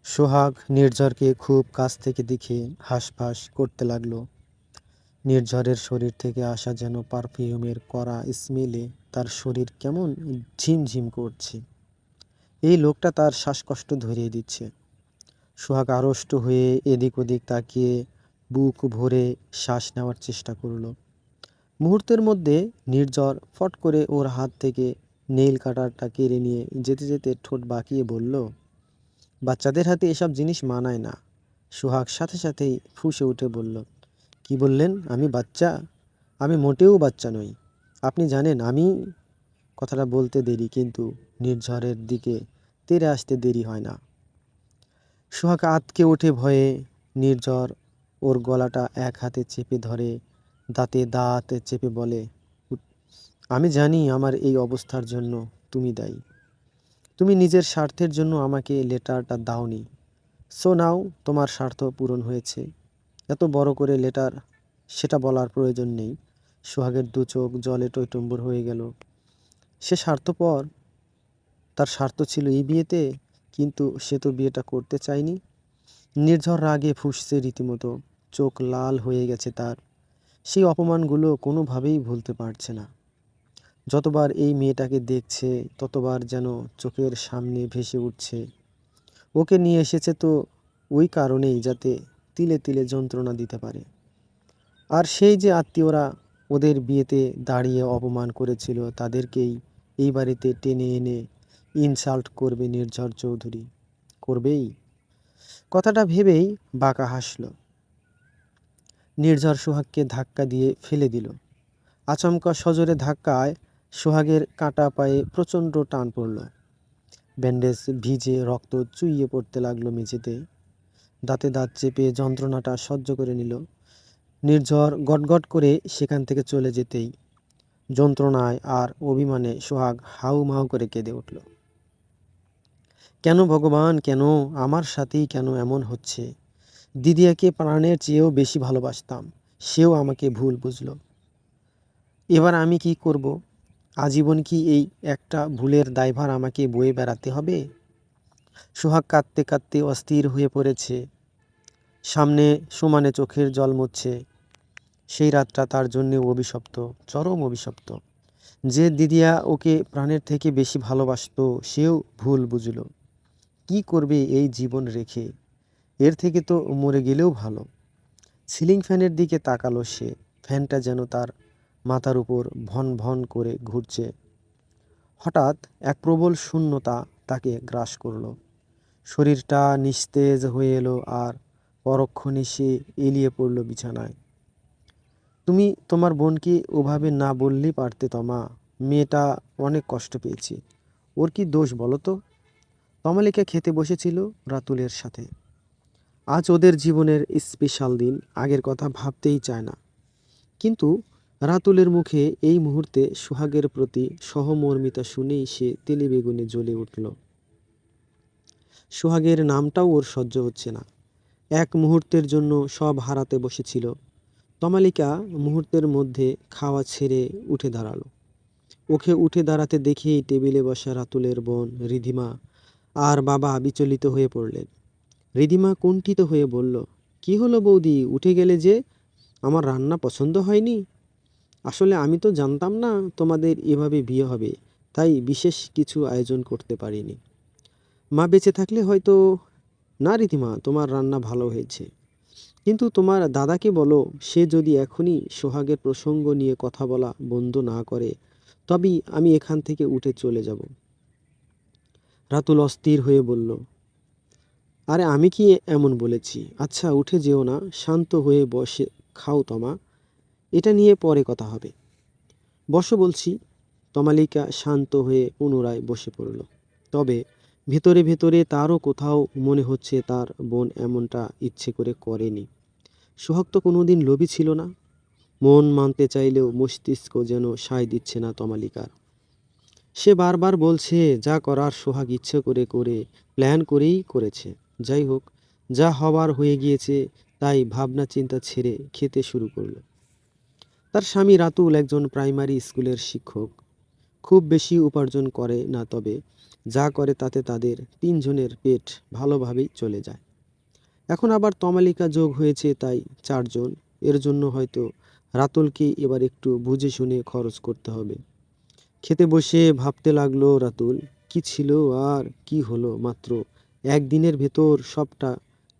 সোহাগ নির্ঝরকে খুব কাছ থেকে দেখে হাঁসফাঁস করতে লাগলো। নির্ঝরের শরীর থেকে আসা যেন পারফিউমের কড়া স্মেলে তার শরীর কেমন ঝিমঝিম করছে। এই লোকটা তার শ্বাসকষ্ট ধরিয়ে দিচ্ছে। সোহাগ আড়ষ্ট হয়ে এদিক ওদিক তাকিয়ে বুক ভরে শ্বাস নেওয়ার চেষ্টা করলো। মুহূর্তের মধ্যে নির্ঝর ফট করে ওর হাত থেকে নেইল কাটারটা কেড়ে নিয়ে যেতে যেতে ঠোঁট বাঁকিয়ে বলল, বাচ্চাদের হাতে এসব জিনিস মানায় না। সোহাগ সাথে সাথেই ফুঁসে উঠে বলল, কি বললেন? আমি বাচ্চা? আমি মোটেও বাচ্চা নই। আপনি জানেন আমি... কথাটা বলতে দেরি, কিন্তু নির্ঝরের দিকে তেড়ে আসতে দেরি হয় না। সোহাগ আঁতকে ওঠে ভয়ে। নির্ঝর ওর গলাটা এক হাতে চেপে ধরে, দাঁতে দাঁত চেপে বলে, আমি জানি আমার এই অবস্থার জন্য তুমি দায়ী। তুমি নিজের স্বার্থের জন্য আমাকে লেটারটা দাওনি। সো নাও তোমার স্বার্থ পূরণ হয়েছে। এত বড় করে লেটার সেটা বলার প্রয়োজন নেই। সোহাগের দু চোখ জলে টইটম্বুর হয়ে গেল। সে স্বার্থপর। তার স্বার্থ ছিল এই বিয়েতে, কিন্তু সে তো বিয়েটা করতে চায়নি। নির্ঝর রাগে ফুঁসছে রীতিমতো। চোখ লাল হয়ে গেছে তার। সেই অপমানগুলো কোনোভাবেই ভুলতে পারছে না। যতবার এই মেয়েটাকে দেখছে ততবার যেন চোখের সামনে ভেসে উঠছে, ওকে নিয়ে এসেছে তো ওই কারণেই, যাতে তিলে তিলে যন্ত্রণা দিতে পারে। আর সেই যে আত্মীয়রা ওদের বিয়েতে দাঁড়িয়ে অপমান করেছিল, তাদেরকেই এই বাড়িতে টেনে এনে ইনসাল্ট করবে নির্ঝর চৌধুরী। করবেই। কথাটা ভেবেই বাঁকা হাসল। নির্ঝর সোহাগকে ধাক্কা দিয়ে ফেলে দিল। আচমকা সজোরে ধাক্কায় সোহাগের কাটা পায়ে প্রচণ্ড টান পড়ল। ব্যান্ডেজ ভিজে রক্ত চুইয়ে পড়তে লাগলো মেঝেতে। দাঁতে দাঁত চেপে যন্ত্রণাটা সহ্য করে নিল। নির্ঝর গটগট করে সেখান থেকে চলে যেতেই যন্ত্রণায় আর অভিমানে সোহাগ হাউ মাউ করে কেঁদে উঠল। কেন ভগবান, কেন আমার সাথেই কেন এমন হচ্ছে? দিদিয়াকে প্রাণের চেয়েও বেশি ভালোবাসতাম, সেও আমাকে ভুল বুঝল। এবার আমি কি করব? আজীবন কি এই একটা ভুলের দায়ভার আমাকে বয়ে বেড়াতে হবে? সোহাগ কাঁদতে কাঁদতে অস্থির হয়ে পড়েছে। সামনে সমানে চোখের জল মুছছে। সেই রাতটা তার জন্যে অভিশপ্ত, চরম অভিশপ্ত। যে দিদিয়া ওকে প্রাণের থেকে বেশি ভালোবাসতো, সেও ভুল বুঝল। কি করবে এই জীবন রেখে? এর থেকে তো মরে গেলেও ভালো। সিলিং ফ্যানের দিকে তাকালো সে। ফ্যানটা যেন তার মাথার উপর ভন ভন করে ঘুরছে। হঠাৎ এক প্রবল শূন্যতা তাকে গ্রাস করল। শরীরটা নিস্তেজ হয়ে এলো, আর পরক্ষণে সে এলিয়ে পড়ল বিছানায়। তুমি তোমার বোনকে ওভাবে না বললেই পারতে তমা। মেয়েটা অনেক কষ্ট পেয়েছে। ওর কি দোষ বলো তো? তমালিকা খেতে বসেছিল রাতুলের সাথে। আজ ওদের জীবনের স্পেশাল দিন। আগের কথা ভাবতেই চায় না। কিন্তু রাতুলের মুখে এই মুহূর্তে সোহাগের প্রতি সহমর্মিতা শুনেই সে তেলে বেগুনে জ্বলে উঠল। সোহাগের নামটাও ওর সহ্য হচ্ছে না। এক মুহূর্তের জন্য সব হারাতে বসেছিল। তমালিকা মুহূর্তের মধ্যে খাওয়া ছেড়ে উঠে দাঁড়ালো। ওকে উঠে দাঁড়াতে দেখেই টেবিলে বসা রাতুলের বোন রিধিমা আর বাবা বিচলিত হয়ে পড়লেন। রিধিমা কুণ্ঠিত হয়ে বলল, কি হলো বৌদি, উঠে গেলে যে? আমার রান্না পছন্দ হয়নি? আসলে আমি তো জানতাম না তোমাদের এভাবে বিয়ে হবে, তাই বিশেষ কিছু আয়োজন করতে পারিনি। মা বেঁচে থাকলে হয়তো... না রিধিমা, তোমার রান্না ভালো হয়েছে, কিন্তু তোমার দাদাকে বলো, সে যদি এখনই সোহাগের প্রসঙ্গ নিয়ে কথা বলা বন্ধ না করে, তবেই আমি এখান থেকে উঠে চলে যাব। রাতুল অস্থির হয়ে বলল, আরে আমি কি এমন বলেছি? আচ্ছা উঠে যেও না, শান্ত হয়ে বসে খাও তমা, এটা নিয়ে পরে কথা হবে। বসো বলছি। তমালিকা শান্ত হয়ে পুনরায় বসে পড়ল। তবে ভেতরে ভেতরে তারও কোথাও মনে হচ্ছে তার বোন এমনটা ইচ্ছে করে করেনি। সোহাগ তো কোনোদিন লোভী ছিল না। মন মানতে চাইলেও মস্তিষ্ক যেন সায় দিচ্ছে না তমালিকার। সে বারবার বলছে যা করার সোহাগ ইচ্ছে করে করে প্ল্যান করেই করেছে। যাই হোক, যা হবার হয়ে গিয়েছে, তাই ভাবনা চিন্তা ছেড়ে খেতে শুরু করলো। তার স্বামী রাতুল একজন প্রাইমারি স্কুলের শিক্ষক। খুব বেশি উপার্জন করে না, তবে যা করে তাতে তাদের তিনজনের পেট ভালোভাবেই চলে যায়। এখন আবার তমালিকা যোগ হয়েছে, তাই চারজন। এর জন্য হয়তো রাতুলকে এবার একটু বুঝে শুনে খরচ করতে হবে। খেতে বসে ভাবতে লাগলো রাতুল, কি ছিল আর কি হলো, মাত্র একদিনের ভেতর সবটা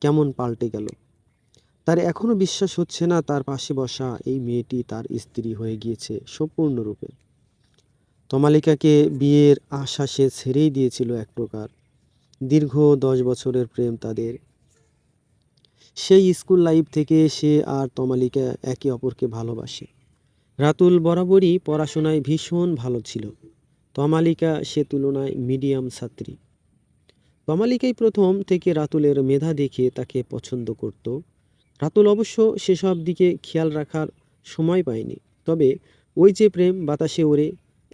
কেমন পাল্টে গেল। তার এখনো বিশ্বাস হচ্ছে না তার পাশে বসা এই মেয়েটি তার স্ত্রী হয়ে গিয়েছে সম্পূর্ণরূপে। তমালিকাকে বিয়ের আশা সে ছেড়েই দিয়েছিল এক প্রকার। দীর্ঘ 10 বছরের প্রেম তাদের। সেই স্কুল লাইফ থেকে সে আর তমালিকা একে অপরকে ভালোবাসে। রাতুল বরাবরই পড়াশোনায় ভীষণ ভালো ছিল। তমালিকা সে তুলনায় মিডিয়াম ছাত্রী। তমালিকাই প্রথম থেকে রাতুলের মেধা দেখে তাকে পছন্দ করত। রাতুল অবশ্য সেসব দিকে খেয়াল রাখার সময় পায়নি। তবে ওই যে প্রেম বাতাসে ওড়ে,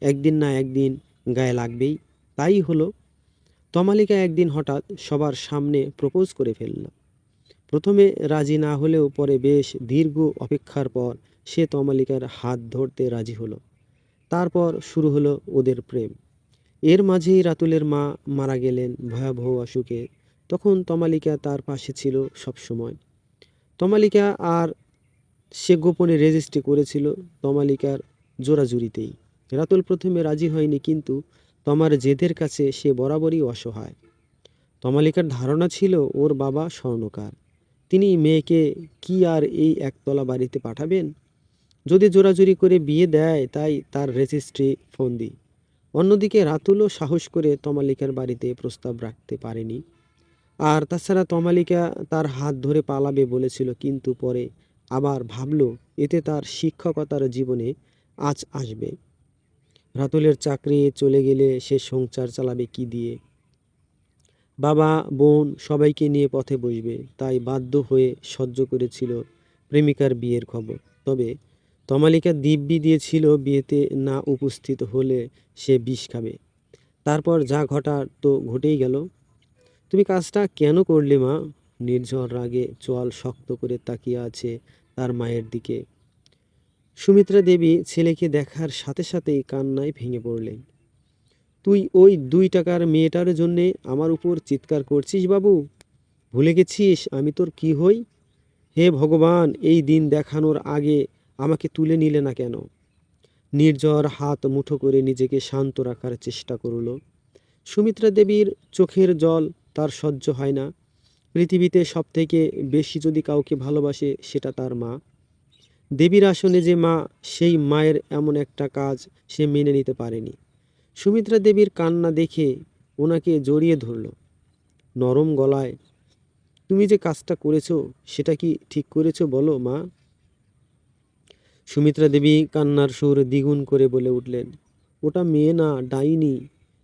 একদিন না একদিন গায়ে লাগবেই, তাই হলো। তমালিকা একদিন হঠাৎ সবার সামনে প্রপোজ করে ফেলল। প্রথমে রাজি না হলেও পরে বেশ দীর্ঘ অপেক্ষার পর সে তমালিকার হাত ধরতে রাজি হলো। তারপর শুরু হলো ওদের প্রেম। এর মাঝেই রাতুলের মা মারা গেলেন ভয়াবহ অসুখে। তখন তমালিকা তার পাশে ছিল সবসময়। তমালিকা আর সে গোপনে রেজিস্ট্রি করেছিল তমালিকার জোরাজুরিতেই। রাতুল প্রথমে রাজি হয়নি, কিন্তু তমার জেদের কাছে সে বরাবরই অসহায়। তমালিকার ধারণা ছিল ওর বাবা স্বর্ণকার। তিনি মেয়েকে কি আর এই একতলা বাড়িতে পাঠাবেন? যদি জোরাজুরি করে বিয়ে দেয়, তাই তার রেজিস্ট্রি ফন্দি। অন্যদিকে রাতুলও সাহস করে তমালিকার বাড়িতে প্রস্তাব রাখতে পারেনি। আর তাছাড়া তমালিকা তার হাত ধরে পালাবে বলেছিল, কিন্তু পরে আবার ভাবল এতে তার শিক্ষকতার জীবনে আঁচ আসবে। রাতুলের চাকরি চলে গেলে সে সংসার চালাবে কি দিয়ে? বাবা বোন সবাইকে নিয়ে পথে বসবে, তাই বাধ্য হয়ে সহ্য করেছিল প্রেমিকার বিয়ের খবর। তবে তমালিকা দিব্যি দিয়েছিল বিয়েতে না উপস্থিত হলে সে বিষ খাবে। তারপর যা ঘটার তো ঘটেই গেল। তুমি কাজটা কেন করলে মা? নির্ঝর রাগে চোয়াল শক্ত করে তাকিয়ে আছে তার মায়ের দিকে। সুমিত্রা দেবী ছেলেকে দেখার সাথে সাথেই কান্নায় ভেঙে পড়লেন। তুই ওই 2 টাকার মেয়েটার জন্যে আমার উপর চিৎকার করছিস বাবু? ভুলে গেছিস আমি তোর কি হই? হে ভগবান, এই দিন দেখানোর আগে আমাকে তুলে নিলে না কেন? নির্ঝর হাত মুঠো করে নিজেকে শান্ত রাখার চেষ্টা করল। সুমিত্রা দেবীর চোখের জল তার সহ্য হয় না। পৃথিবীতে সবথেকে বেশি যদি কাউকে ভালোবাসে সেটা তার মা। দেবীর আসনে যে মা, সেই মায়ের এমন একটা কাজ সে মেনে নিতে পারেনি। সুমিত্রা দেবীর কান্না দেখে ওনাকে জড়িয়ে ধরল নরম গলায়। তুমি যে কাজটা করেছো সেটা কি ঠিক করেছো বলো মা? সুমিত্রা দেবী কান্নার সুর দ্বিগুণ করে বলে উঠলেন, ওটা মেয়ে না, ডাইনি।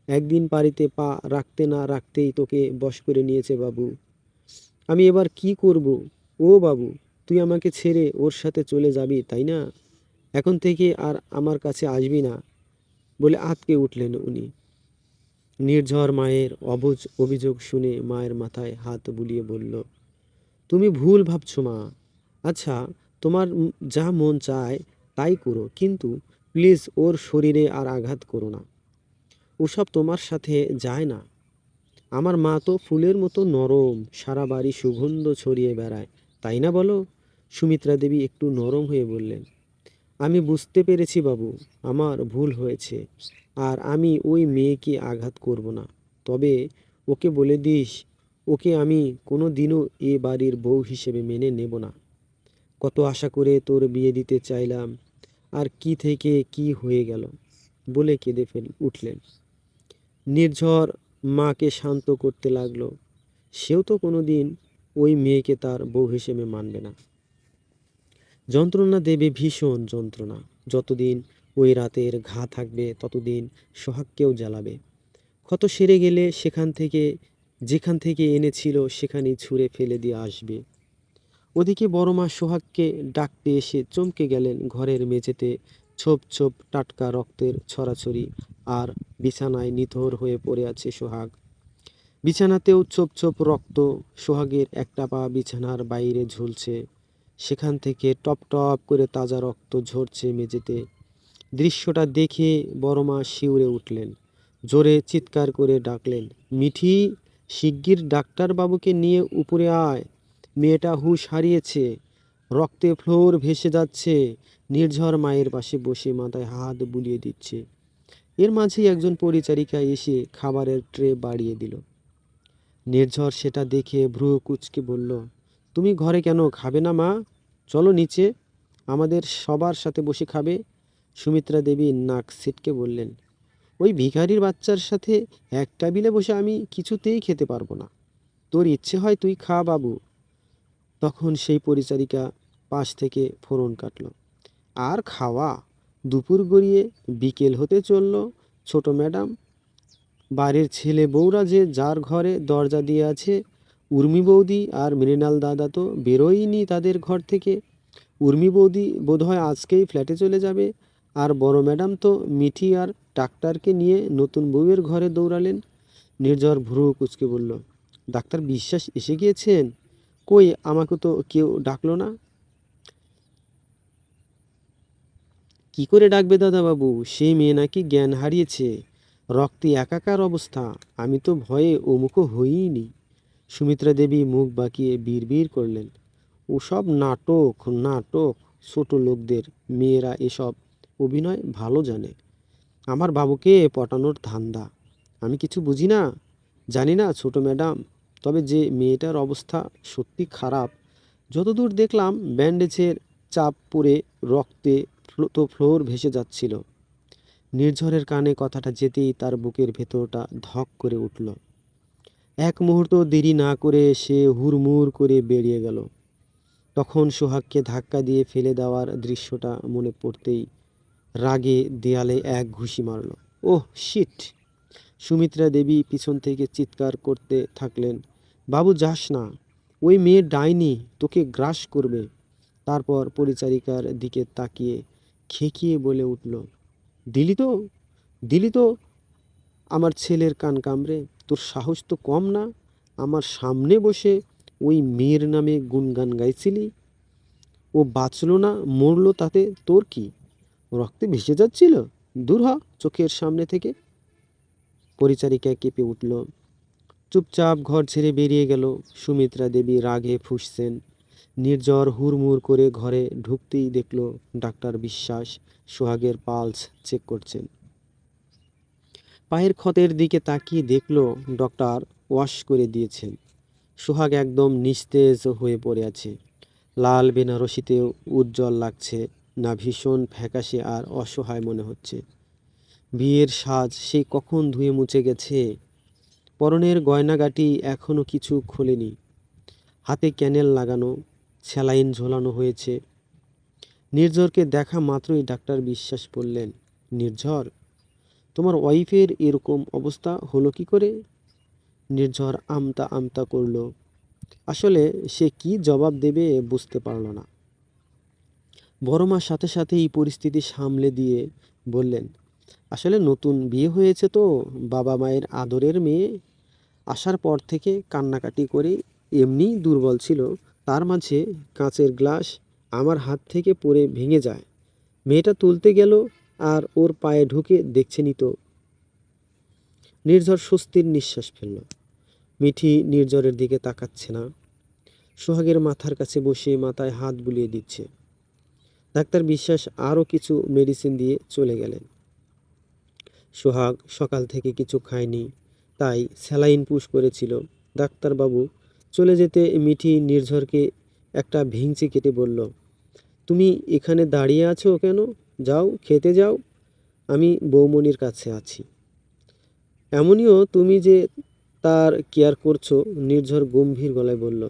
একদিন বাড়িতে পা রাখতে না রাখতেই তোকে বশ করে নিয়েছে বাবু। আমি এবার কি করব? ও বাবু, তুই আমাকে ছেড়ে ওর সাথে চলে যাবি তাই না? এখন থেকে আর আমার কাছে আসবি না, বলে আঁতকে উঠলেন উনি। নির্ঝর মায়ের অবুঝ অভিযোগ শুনে মায়ের মাথায় হাত বুলিয়ে বলল, তুমি ভুল ভাবছো মা। আচ্ছা, তোমার যা মন চায় তাই করো, কিন্তু প্লিজ ওর শরীরে আর আঘাত করো না। ওসব তোমার সাথে যায় না। আমার মা তো ফুলের মতো নরম, সারা বাড়ি সুগন্ধ ছড়িয়ে বেড়ায়, তাই না বলো? সুমিত্রা দেবী একটু নরম হয়ে বললেন, আমি বুঝতে পেরেছি বাবু, আমার ভুল হয়েছে। আর আমি ওই মেয়েকে আঘাত করব না। তবে ওকে বলে দিস, ওকে আমি কোনো দিনও এ বাড়ির বউ হিসেবে মেনে নেব না। কত আশা করে তোর বিয়ে দিতে চাইলাম, আর কি থেকে কি হয়ে গেল, বলে কেঁদে উঠলেন। নির্ঝর মাকে শান্ত করতে লাগলো। সেও তো কোনোদিন ওই মেয়েকে তার বউ হিসেবে মানবে না। যন্ত্রণা দেবে, ভীষণ যন্ত্রণা। যতদিন ওই রাতের ঘা থাকবে ততদিন সোহাগকেও জ্বালাবে। ক্ষত সেরে গেলে যেখান থেকে এনেছিল সেখানেই ছুঁড়ে ফেলে দিয়ে আসবে। ওদিকে বড় মা সোহাগকে ডাকতে এসে চমকে গেলেন। ঘরের মেঝেতে ছোপ ছোপ টাটকা রক্তের ছড়াছড়ি, আর বিছানায় নিথর হয়ে পড়ে আছে সোহাগ। বিছানাতেও ছোপ ছোপ রক্ত। সোহাগের একটা পা বিছানার বাইরে ঝুলছে, সেখান থেকে টপ টপ করে তাজা রক্ত ঝরছে মেঝেতে। দৃশ্যটা দেখে বড়মা শিউরে উঠলেন। জোরে চিৎকার করে ডাকলেন, মিঠি, শিগগির ডাক্তারবাবুকে নিয়ে উপরে আয়। মেয়েটা হুঁশ হারিয়েছে, রক্তে ফ্লোর ভেসে যাচ্ছে। নির্ঝর মায়ের পাশে বসে মাথায় হাত বুলিয়ে দিচ্ছে। এর মাঝেই একজন পরিচারিকা এসে খাবারের ট্রে বাড়িয়ে দিল। নির্ঝর সেটা দেখে ভ্রু কুঁচকে বলল, তুমি ঘরে কেন, খাবে না মা? চলো নিচে, আমাদের সবার সাথে বসে খাবে। সুমিত্রা দেবী নাক ছিটকে বললেন, ওই ভিখারির বাচ্চার সাথে এক টেবিলে বসে আমি কিছুতেই খেতে পারবো না। তোর ইচ্ছে হয় তুই খা বাবু। তখন সেই পরিচারিকা পাশ থেকে ফোড়ন কাটল। আর খাওয়া, দুপুর গড়িয়ে বিকেল হতে চলল। ছোট ম্যাডাম, বাড়ির ছেলে বউরা যে যার ঘরে দরজা দিয়ে আছে। উর্মি বৌদি আর মৃণাল দাদা তো বেরোয়নি তাদের ঘর থেকে। উর্মি বৌদি বোধহয় আজকেই ফ্ল্যাটে চলে যাবে। আর বড় ম্যাডাম তো মিঠি আর ডাক্তারকে নিয়ে নতুন বউয়ের ঘরে দৌড়ালেন। নির্ঝর ভ্রু কুঁচকে বলল, ডাক্তার বিশ্বাস এসে গিয়েছেন? কই, আমাকে তো কেউ ডাকলো না। কি করে ডাকবে দাদাবাবু, সেই মেয়ে নাকি জ্ঞান হারিয়েছে, রক্তে একাকার অবস্থা। আমি তো ভয়ে ওমুখো হইনি। সুমিত্রা দেবী মুখ বাঁকিয়ে বিড়বিড় করলেন, ওসব নাটক নাটক, ছোট লোকদের মেয়েরা এসব অভিনয় ভালো জানে। আমার বাবুকে পটানোর ধান্দা। আমি কিছু বুঝি না, জানি না ছোট ম্যাডাম। তবে যে মেয়েটার অবস্থা সত্যি খারাপ, যতদূর দেখলাম ব্যান্ডেজের চাপ পড়ে রক্তে তো ফ্লোর ভেসে যাচ্ছিল। নির্ঝরের কানে কথাটা যেতেই তার বুকের ভেতরটা ধক করে উঠল। এক মুহূর্ত দেরি না করে সে হুড়মুড় করে বেরিয়ে গেল। তখন সোহাগকে ধাক্কা দিয়ে ফেলে দেওয়ার দৃশ্যটা মনে পড়তেই রাগে দেয়ালে এক ঘুষি মারল। Oh shit! সুমিত্রা দেবী পিছন থেকে চিৎকার করতে থাকলেন, বাবু যাস না, ওই মেয়ে ডাইনি, তোকে গ্রাস করবে। তারপর পরিচারিকার দিকে তাকিয়ে খেকিয়ে বলে উঠল, দিলি তো, দিলি তো আমার ছেলের কান কামড়ে। তোর সাহস তো কম না, আমার সামনে বসে ওই মেয়ের নামে গুনগান গাইছিলি। ও বাঁচল না, মরল, তাতে তোর কি? রক্তে ভেসে যাচ্ছিল, দূর হ চোখের সামনে থেকে। পরিচারিকা কেঁপে উঠল, চুপচাপ ঘর ছেড়ে বেরিয়ে গেল। সুমিত্রা দেবী রাগে ফুঁসছেন। নির্ঝর হুড়মুড় করে ঘরে ঢুকতেই দেখল ডাক্তার বিশ্বাস সোহাগের পালস চেক করছেন। পায়ের ক্ষতের দিকে তাকিয়ে দেখল ডক্টর ওয়াশ করে দিয়েছেন। সোহাগ একদম নিস্তেজ হয়ে পড়ে আছে। লাল বেনারসিতেও উজ্জ্বল লাগছে না, ভীষণ ফ্যাকাশে আর অসহায় মনে হচ্ছে। বিয়ের সাজ সেই কখন ধুয়ে মুছে গেছে। পরনের গয়নাগাটি এখনো কিছু খোলেনি। হাতে ক্যানেল লাগানো, স্যালাইন ঝোলানো হয়েছে। নির্ঝরকে দেখা মাত্রই ডাক্তার বিশ্বাস বললেন, নির্ঝর, তোমার ওয়াইফের এরকম অবস্থা হলো কি করে? নির্ঝর আমতা আমতা করল। আসলে সে কি জবাব দেবে বুঝতে পারল না। বড় মার সাথে সাথে এই পরিস্থিতি সামলে দিয়ে বললেন, আসলে নতুন বিয়ে হয়েছে তো, বাবা মায়ের আদরের মেয়ে। আসার পর থেকে কান্নাকাটি করে এমনিই দুর্বল ছিল, তার মাঝে কাঁচের গ্লাস আমার হাত থেকে পড়ে ভেঙে যায়। মেয়েটা তুলতে গেল আর ওর পায়ে ঢুকে দেখছেনই তো। নির্ঝর স্বস্তির নিঃশ্বাস ফেলল। মিঠি নির্ঝরের দিকে তাকাচ্ছে না, সোহাগের মাথার কাছে বসে মাথায় হাত বুলিয়ে দিচ্ছে। ডাক্তার বিশ্বাস আরও কিছু মেডিসিন দিয়ে চলে গেলেন। সোহাগ সকাল থেকে কিছু খায়নি, তাই স্যালাইন পুশ করেছিল। ডাক্তারবাবু চলে যেতে মিঠি নির্ঝরকে একটা ভেঙচি কেটে বলল, তুমি এখানে দাঁড়িয়ে আছো কেন? যাও, খেতে যাও, আমি বৌমনির কাছে আছি। এমনিও তুমি যে তার কেয়ার করছো, নির্ঝর গম্ভীর গলায় বলল।